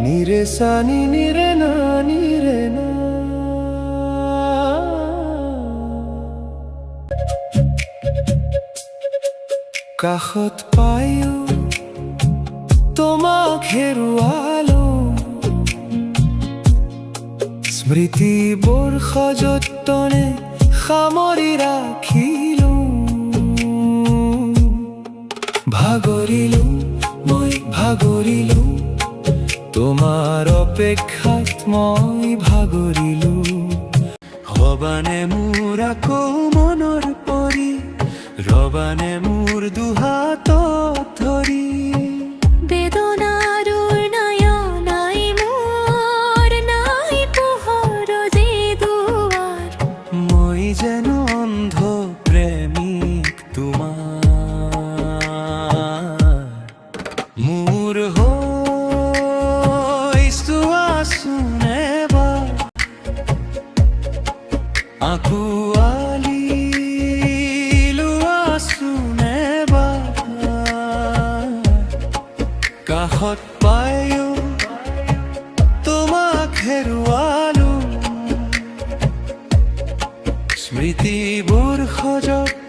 নিৰে সানি নিৰে না নিৰে না কাষত পায়ো তোমাক হেৰুৱালো স্মৃতিবোৰ সযতনে সামৰি ৰাখিলো ভাগৰিলো মই ভাগৰিলো তোমাৰ অপেক্ষাত মই ভাগৰিলো হবানে মোৰ আকৌ মনৰ পৰি ৰবানে মোৰ দুহাতত ধৰি বেদনাৰুৰ নয়নাই মোৰ নাই পোহৰ যে দুৱাৰ মই যেন অন্ধ প্ৰেমিক তোমাৰ মোৰ হৈ চোৱাচোন এবাৰ আকুৱালি লোৱাচোন এবাৰ কাষত পায়ো তোমাক হেৰুৱালো স্মৃতিবোৰ সজত